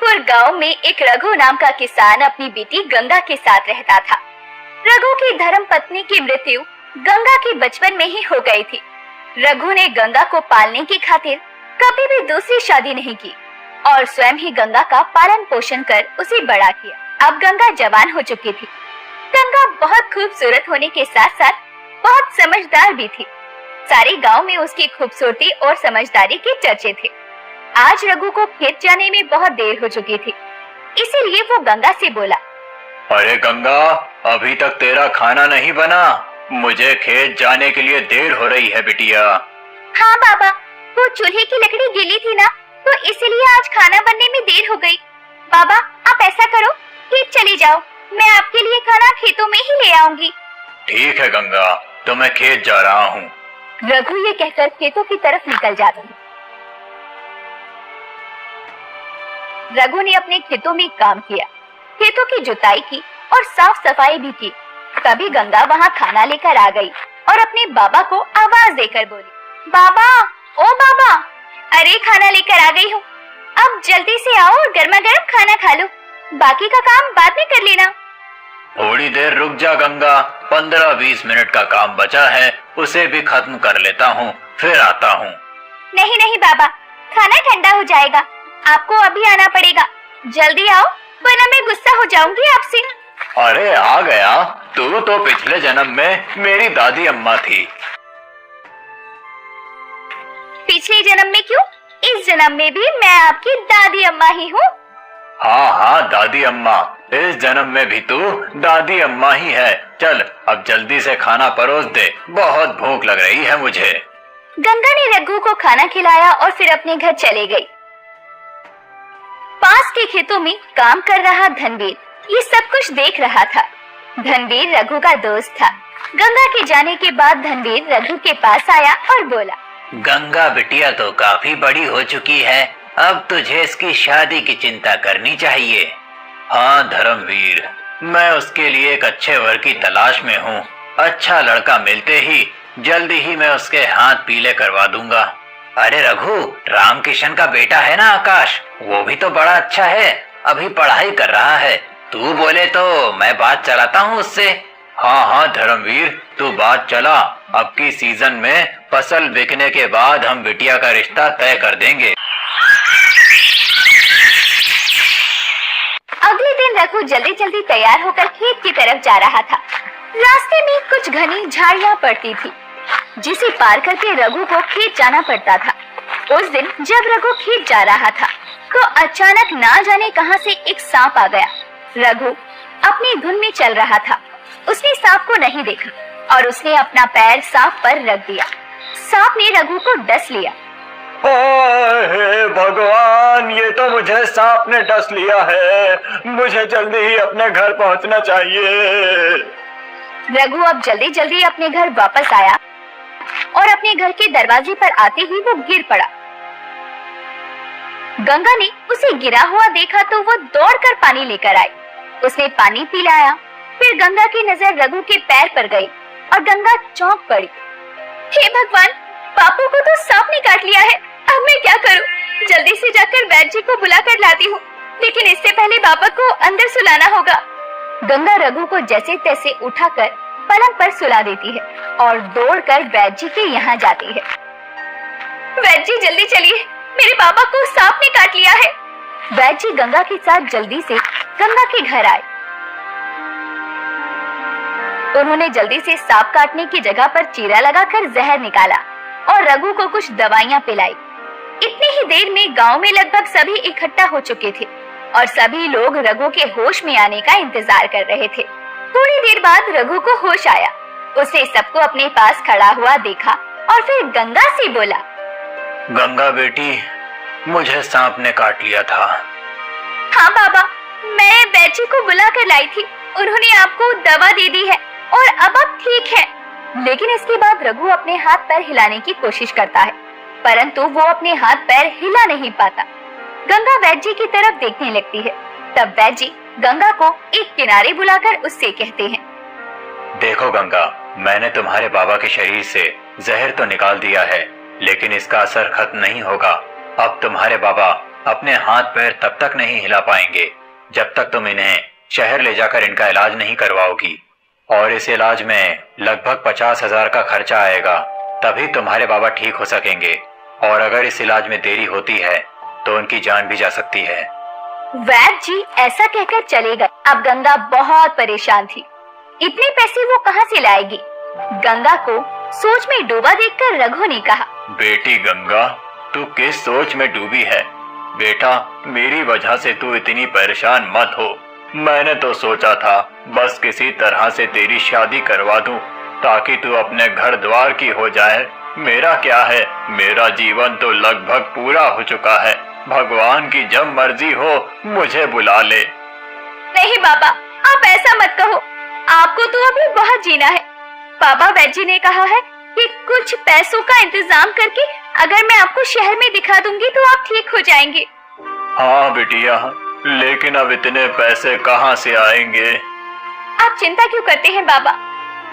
बहुत गांव में एक रघु नाम का किसान अपनी बेटी गंगा के साथ रहता था। रघु की धर्म पत्नी की मृत्यु गंगा के बचपन में ही हो गई थी। रघु ने गंगा को पालने की खातिर कभी भी दूसरी शादी नहीं की और स्वयं ही गंगा का पालन पोषण कर उसे बड़ा किया। अब गंगा जवान हो चुकी थी। गंगा बहुत खूबसूरत होने के साथ साथ बहुत समझदार भी थी। सारे गांव में उसकी खूबसूरती और समझदारी के चर्चे थे। आज रघु को खेत जाने में बहुत देर हो चुकी थी, इसीलिए वो गंगा से बोला, अरे गंगा, अभी तक तेरा खाना नहीं बना। मुझे खेत जाने के लिए देर हो रही है बिटिया। हाँ बाबा, वो चूल्हे की लकड़ी गीली थी ना, तो इसीलिए आज खाना बनने में देर हो गई। बाबा, आप ऐसा करो, खेत चली जाओ, मैं आपके लिए खाना खेतों में ही ले आऊंगी। ठीक है गंगा, तो मैं खेत जा रहा हूँ। रघु ये कहकर खेतों की तरफ निकल जाता है। रघु ने अपने खेतों में काम किया, खेतों की जुताई की और साफ सफाई भी की। तभी गंगा वहाँ खाना लेकर आ गई और अपने बाबा को आवाज देकर बोली, बाबा, ओ बाबा, अरे खाना लेकर आ गई हूँ, अब जल्दी से आओ और गर्मा गर्म खाना खा लो, बाकी का काम बाद में कर लेना। थोड़ी देर रुक जा गंगा, 15-20 मिनट का काम बचा है, उसे भी खत्म कर लेता हूँ, फिर आता हूँ। नहीं नहीं बाबा, खाना ठंडा हो जाएगा, आपको अभी आना पड़ेगा, जल्दी आओ वरना मैं गुस्सा हो जाऊंगी आपसे। अरे आ गया, तू तो पिछले जन्म में मेरी दादी अम्मा थी। पिछले जन्म में क्यों, इस जन्म में भी मैं आपकी दादी अम्मा ही हूँ। हाँ हाँ दादी अम्मा, इस जन्म में भी तू दादी अम्मा ही है। चल अब जल्दी से खाना परोस दे, बहुत भूख लग रही है मुझे। गंगा ने रघु को खाना खिलाया और फिर अपने घर चले गई। पास के खेतों में काम कर रहा धनवीर ये सब कुछ देख रहा था। धनवीर रघु का दोस्त था। गंगा के जाने के बाद धनवीर रघु के पास आया और बोला, गंगा बिटिया तो काफी बड़ी हो चुकी है, अब तुझे इसकी शादी की चिंता करनी चाहिए। हाँ धर्मवीर, मैं उसके लिए एक अच्छे वर की तलाश में हूँ। अच्छा लड़का मिलते ही जल्दी ही मैं उसके हाथ पीले करवा दूंगा। अरे रघु, राम किशन का बेटा है ना आकाश, वो भी तो बड़ा अच्छा है, अभी पढ़ाई कर रहा है। तू बोले तो मैं बात चलाता हूँ उससे। हाँ हाँ धर्मवीर, तू बात चला। अब की सीजन में फसल बिकने के बाद हम बिटिया का रिश्ता तय कर देंगे। अगले दिन रघु जल्दी जल्दी तैयार होकर खेत की तरफ जा रहा था। रास्ते में कुछ घनी झाड़ियां पड़ती थी, जिसे पार करके रघु को खेत जाना पड़ता था। उस दिन जब रघु खेत जा रहा था तो अचानक ना जाने कहां से एक सांप आ गया। रघु अपनी धुन में चल रहा था, उसने सांप को नहीं देखा और उसने अपना पैर सांप पर रख दिया। सांप ने रघु को डस लिया। हे भगवान, ये तो मुझे सांप ने डस लिया है, मुझे जल्दी ही अपने घर पहुंचना चाहिए। रघु अब जल्दी जल्दी अपने घर वापस आया और अपने घर के दरवाजे पर आते ही वो गिर पड़ा। गंगा ने उसे गिरा हुआ देखा तो वो दौड़कर पानी लेकर आई। उसने पानी पिलाया, फिर गंगा की नजर रघु के पैर पर गई और गंगा चौंक पड़ी। हे भगवान, बापू को तो सांप ने काट लिया है, अब मैं क्या करूं? जल्दी से जाकर वैद्य जी को बुलाकर लाती हूँ, लेकिन इससे पहले बाबा को अंदर सुलाना होगा। गंगा रघु को जैसे तैसे उठाकर पलंग पर सुला देती है और दौड़कर वैद्य जी के यहाँ जाती है। वैद्य जी जल्दी चलिए, मेरे बाबा को सांप ने काट लिया है। वैद्य जी गंगा के साथ जल्दी से गंगा के घर आए। उन्होंने जल्दी से सांप काटने की जगह पर चीरा लगाकर जहर निकाला और रघु को कुछ दवाइयां पिलाई। इतनी ही देर में गांव में लगभग सभी इकट्ठा हो चुके थे और सभी लोग रघु के होश में आने का इंतजार कर रहे थे। थोड़ी देर बाद रघु को होश आया। उसने सबको अपने पास खड़ा हुआ देखा और फिर गंगा से बोला, गंगा बेटी, मुझे सांप ने काट लिया था। हाँ बाबा, मैं वैद्य जी को बुला कर लाई थी, उन्होंने आपको दवा दे दी है और अब आप ठीक है। लेकिन इसके बाद रघु अपने हाथ पैर हिलाने की कोशिश करता है, परंतु वो अपने हाथ पैर हिला नहीं पाता। गंगा वैद्य जी की तरफ देखने लगती है। तब वैद्य जी गंगा को एक किनारे बुलाकर उससे कहते हैं, देखो गंगा, मैंने तुम्हारे बाबा के शरीर से जहर तो निकाल दिया है, लेकिन इसका असर खत्म नहीं होगा। अब तुम्हारे बाबा अपने हाथ पैर तब तक नहीं हिला पाएंगे जब तक तुम इन्हें शहर ले जाकर इनका इलाज नहीं करवाओगी। और इस इलाज में लगभग 50,000 का खर्चा आएगा, तभी तुम्हारे बाबा ठीक हो सकेंगे। और अगर इस इलाज में देरी होती है तो उनकी जान भी जा सकती है। वैद्य जी ऐसा कहकर चले गए। अब गंगा बहुत परेशान थी। इतने पैसे वो कहाँ से लाएगी? गंगा को सोच में डूबा देखकर रघु ने कहा, बेटी गंगा, तू किस सोच में डूबी है? बेटा, मेरी वजह से तू इतनी परेशान मत हो। मैंने तो सोचा था बस किसी तरह से तेरी शादी करवा दूं ताकि तू अपने घर द्वार की हो जाए। मेरा क्या है, मेरा जीवन तो लगभग पूरा हो चुका है। भगवान की जब मर्जी हो मुझे बुला ले। नहीं बाबा, आप ऐसा मत कहो। आपको तो अभी बहुत जीना है। बाबा वैद्य जी ने कहा है कि कुछ पैसों का इंतजाम करके अगर मैं आपको शहर में दिखा दूंगी तो आप ठीक हो जाएंगे। हाँ बिटिया, लेकिन अब इतने पैसे कहाँ से आएंगे? आप चिंता क्यों करते हैं बाबा?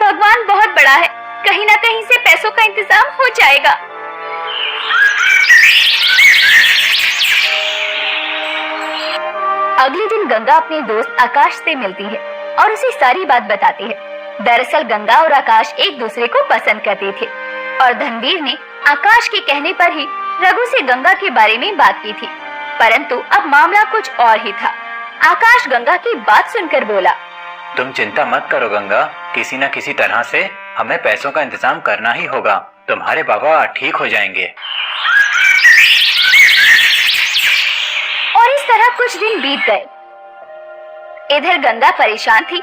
भगवान बहुत बड़ा है, कहीं ना कहीं से पैसों का इंतजाम हो जाएगा। अगले दिन गंगा अपने दोस्त आकाश से मिलती है और उसे सारी बात बताती है। दरअसल गंगा और आकाश एक दूसरे को पसंद करते थे और धनवीर ने आकाश के कहने पर ही रघु से गंगा के बारे में बात की थी। परंतु अब मामला कुछ और ही था। आकाश गंगा की बात सुनकर बोला, तुम चिंता मत करो गंगा, किसी न किसी तरह से हमें पैसों का इंतजाम करना ही होगा। तुम्हारे बाबा ठीक हो जाएंगे। और इस तरह कुछ दिन बीत गए। इधर गंगा परेशान थी।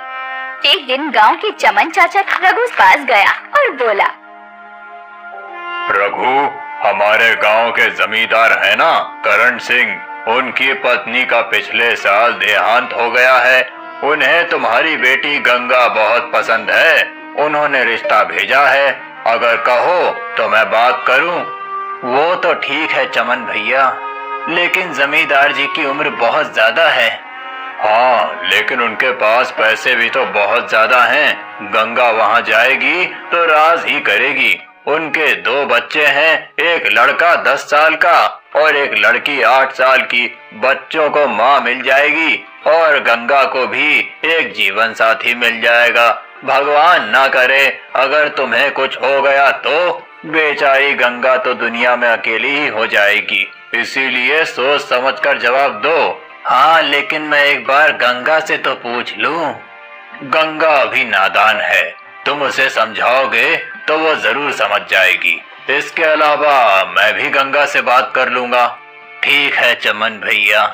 एक दिन गांव के चमन चाचा रघु पास गया और बोला, रघु, हमारे गांव के जमींदार है ना करण सिंह, उनकी पत्नी का पिछले साल देहांत हो गया है। उन्हें तुम्हारी बेटी गंगा बहुत पसंद है। उन्होंने रिश्ता भेजा है, अगर कहो तो मैं बात करूं। वो तो ठीक है चमन भैया, लेकिन जमींदार जी की उम्र बहुत ज्यादा है। हाँ, लेकिन उनके पास पैसे भी तो बहुत ज्यादा हैं। गंगा वहाँ जाएगी तो राज ही करेगी। उनके 2 बच्चे हैं, एक लड़का 10 साल का और एक लड़की 8 साल की। बच्चों को माँ मिल जाएगी और गंगा को भी एक जीवन साथी मिल जाएगा। भगवान ना करे अगर तुम्हें कुछ हो गया तो बेचारी गंगा तो दुनिया में अकेली ही हो जाएगी। इसीलिए सोच समझकर जवाब दो। हाँ, लेकिन मैं एक बार गंगा से तो पूछ लूं। गंगा अभी नादान है, तुम उसे समझाओगे तो वो जरूर समझ जाएगी। इसके अलावा मैं भी गंगा से बात कर लूंगा। ठीक है चमन भैया,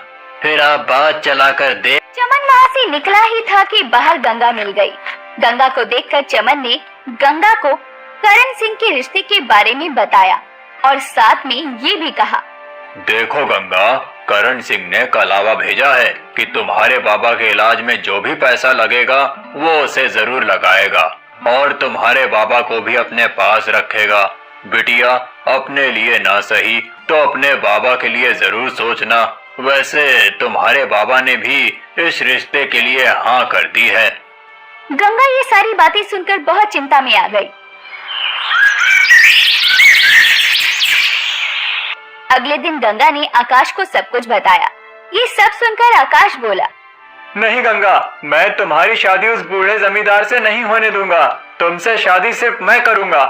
फिर आप बात चला कर दे। चमन वहाँ से निकला ही था कि बाहर गंगा मिल गई। गंगा को देखकर चमन ने गंगा को करण सिंह के रिश्ते के बारे में बताया और साथ में ये भी कहा, देखो गंगा, करण सिंह ने कलावा भेजा है कि तुम्हारे बाबा के इलाज में जो भी पैसा लगेगा वो उसे जरूर लगाएगा और तुम्हारे बाबा को भी अपने पास रखेगा। बिटिया, अपने लिए ना सही तो अपने बाबा के लिए जरूर सोचना। वैसे तुम्हारे बाबा ने भी इस रिश्ते के लिए हाँ कर दी है। गंगा ये सारी बातें सुनकर बहुत चिंता में आ गई। अगले दिन गंगा ने आकाश को सब कुछ बताया। ये सब सुनकर आकाश बोला, नहीं गंगा, मैं तुम्हारी शादी उस बूढ़े जमींदार से नहीं होने दूंगा। तुमसे शादी सिर्फ मैं करूंगा।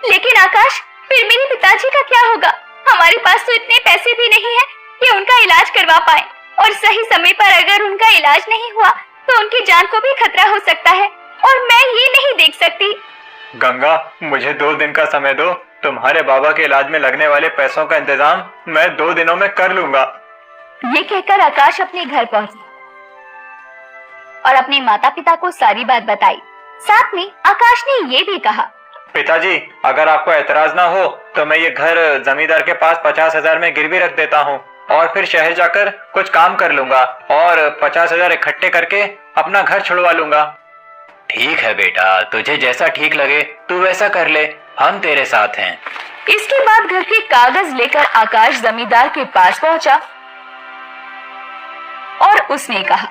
लेकिन आकाश, फिर मेरे पिताजी का क्या होगा? हमारे पास तो इतने पैसे भी नहीं है कि उनका इलाज करवा पाए और सही समय पर अगर उनका इलाज नहीं हुआ तो उनकी जान को भी खतरा हो सकता है और मैं ये नहीं देख सकती। गंगा, मुझे 2 दिन का समय दो। तुम्हारे बाबा के इलाज में लगने वाले पैसों का इंतजाम मैं 2 दिनों में कर लूंगा। ये कहकर आकाश अपने घर पहुंचा और अपने माता पिता को सारी बात बताई। साथ में आकाश ने ये भी कहा, पिताजी, अगर आपको एतराज ना हो तो मैं ये घर जमींदार के पास 50,000 में गिरवी रख देता हूँ और फिर शहर जाकर कुछ काम कर लूंगा और 50,000 इकट्ठे करके अपना घर छुड़वा लूंगा। ठीक है बेटा, तुझे जैसा ठीक लगे तू वैसा कर ले, हम तेरे साथ हैं। इसके बाद घर के कागज लेकर आकाश जमींदार के पास पहुंचा और उसने कहा,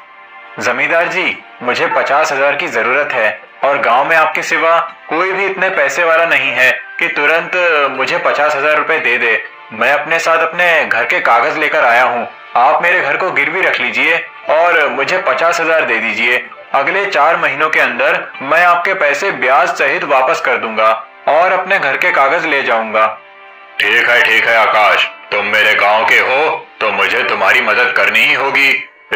जमींदार जी, मुझे 50,000 की जरूरत है और गांव में आपके सिवा कोई भी इतने पैसे वाला नहीं है कि तुरंत मुझे 50,000 रुपए दे दे। मैं अपने साथ अपने घर के कागज लेकर आया हूँ। आप मेरे घर को गिरवी रख लीजिए और मुझे 50,000 दे दीजिए। अगले 4 महीनों के अंदर मैं आपके पैसे ब्याज सहित वापस कर दूंगा और अपने घर के कागज ले जाऊंगा। ठीक है आकाश, तुम मेरे गांव के हो तो मुझे तुम्हारी मदद करनी ही होगी।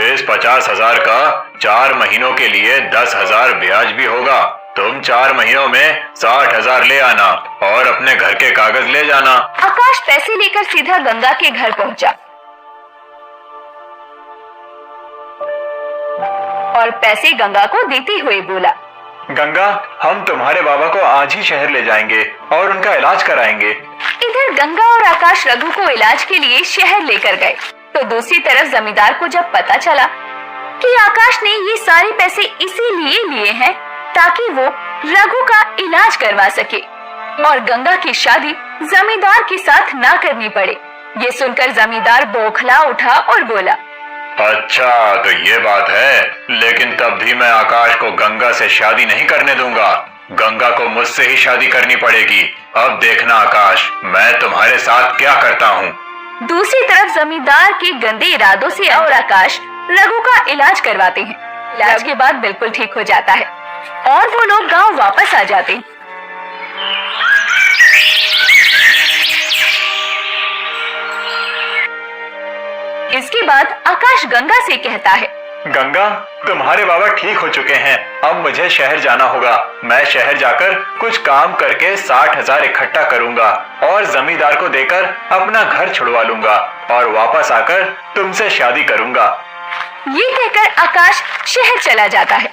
इस 50,000 का 4 महीनों के लिए 10,000 ब्याज भी होगा। तुम 4 महीनों में 60,000 ले आना और अपने घर के कागज ले जाना। आकाश पैसे लेकर सीधा गंगा के घर पहुंचा और पैसे गंगा को देते हुए बोला, गंगा, हम तुम्हारे बाबा को आज ही शहर ले जाएंगे और उनका इलाज कराएंगे। इधर गंगा और आकाश रघु को इलाज के लिए शहर लेकर गए तो दूसरी तरफ जमींदार को जब पता चला कि आकाश ने ये सारे पैसे इसीलिए लिए हैं ताकि वो रघु का इलाज करवा सके और गंगा की शादी जमींदार के साथ ना करनी पड़े, ये सुनकर जमींदार बौखला उठा और बोला, अच्छा तो ये बात है, लेकिन तब भी मैं आकाश को गंगा से शादी नहीं करने दूंगा। गंगा को मुझसे ही शादी करनी पड़ेगी। अब देखना आकाश, मैं तुम्हारे साथ क्या करता हूँ। दूसरी तरफ जमींदार के गंदे इरादों से और आकाश रघु का इलाज करवाते हैं। इलाज के बाद बिल्कुल ठीक हो जाता है और वो लोग गांव वापस आ जाते हैं। इसके बाद आकाश गंगा से कहता है, गंगा, तुम्हारे बाबा ठीक हो चुके हैं। अब मुझे शहर जाना होगा। मैं शहर जाकर कुछ काम करके 60,000 इकट्ठा करूंगा और जमींदार को देकर अपना घर छुड़वा लूंगा और वापस आकर तुमसे शादी करूंगा। ये कहकर आकाश शहर चला जाता है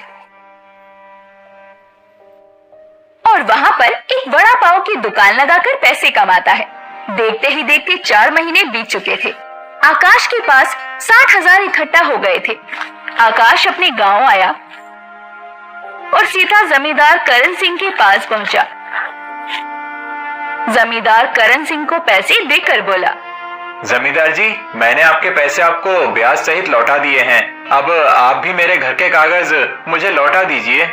और वहाँ पर एक वड़ा पाव की दुकान लगाकर पैसे कमाता है। देखते ही देखते 4 महीने बीत चुके थे। आकाश के पास 60,000 इकट्ठा हो गए थे। आकाश अपने गांव आया और सीधा जमींदार करण सिंह के पास पहुंचा। जमींदार करण सिंह को पैसे देकर बोला, जमींदार जी, मैंने आपके पैसे आपको ब्याज सहित लौटा दिए हैं। अब आप भी मेरे घर के कागज मुझे लौटा दीजिए।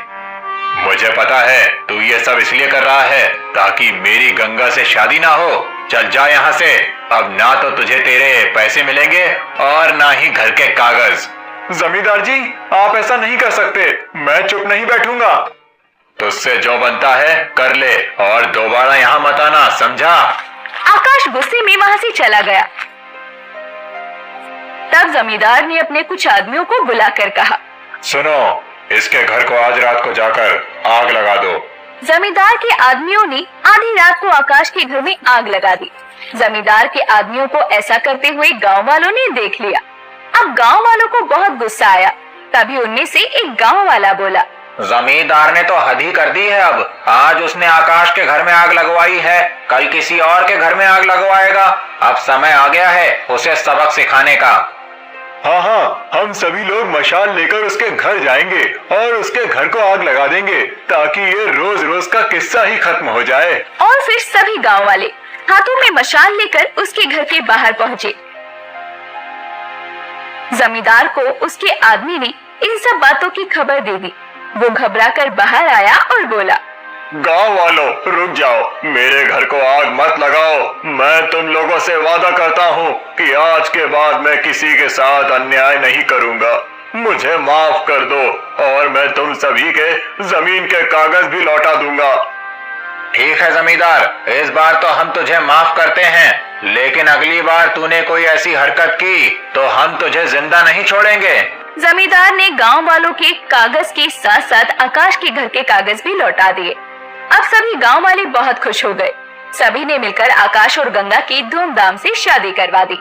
मुझे पता है तू ये सब इसलिए कर रहा है ताकि मेरी गंगा से शादी ना हो। चल जा यहाँ से। अब ना तो तुझे तेरे पैसे मिलेंगे और ना ही घर के कागज। जमींदार जी, आप ऐसा नहीं कर सकते। मैं चुप नहीं बैठूंगा। तुझसे जो बनता है कर ले और दोबारा यहाँ मत आना, समझा? आकाश गुस्से में वहाँ से चला गया। तब जमींदार ने अपने कुछ आदमियों को बुलाकर कहा, सुनो, इसके घर को आज रात को जाकर आग लगा दो। जमींदार के आदमियों ने आधी रात को आकाश के घर में आग लगा दी। जमींदार के आदमियों को ऐसा करते हुए गांव वालों ने देख लिया। अब गांव वालों को बहुत गुस्सा आया। तभी उनमें से एक गांव वाला बोला, जमींदार ने तो हद ही कर दी है। अब आज उसने आकाश के घर में आग लगवाई है, कल किसी और के घर में आग लगवाएगा। अब समय आ गया है उसे सबक सिखाने का। हाँ, हम सभी लोग मशाल लेकर उसके घर जाएंगे और उसके घर को आग लगा देंगे ताकि ये रोज रोज का किस्सा ही खत्म हो जाए। और फिर सभी गांव वाले हाथों में मशाल लेकर उसके घर के बाहर पहुंचे। जमींदार को उसके आदमी ने इन सब बातों की खबर दे दी। वो घबराकर बाहर आया और बोला, गांव वालों, रुक जाओ, मेरे घर को आग मत लगाओ। मैं तुम लोगों से वादा करता हूँ कि आज के बाद मैं किसी के साथ अन्याय नहीं करूँगा। मुझे माफ कर दो और मैं तुम सभी के जमीन के कागज भी लौटा दूंगा। ठीक है जमींदार, इस बार तो हम तुझे माफ करते हैं, लेकिन अगली बार तूने कोई ऐसी हरकत की तो हम तुझे जिंदा नहीं छोड़ेंगे। जमींदार ने गांव वालों के कागज के साथ साथ आकाश के घर के कागज भी लौटा दिए। अब सभी गांव वाले बहुत खुश हो गए। सभी ने मिलकर आकाश और गंगा की धूमधाम से शादी करवा दी।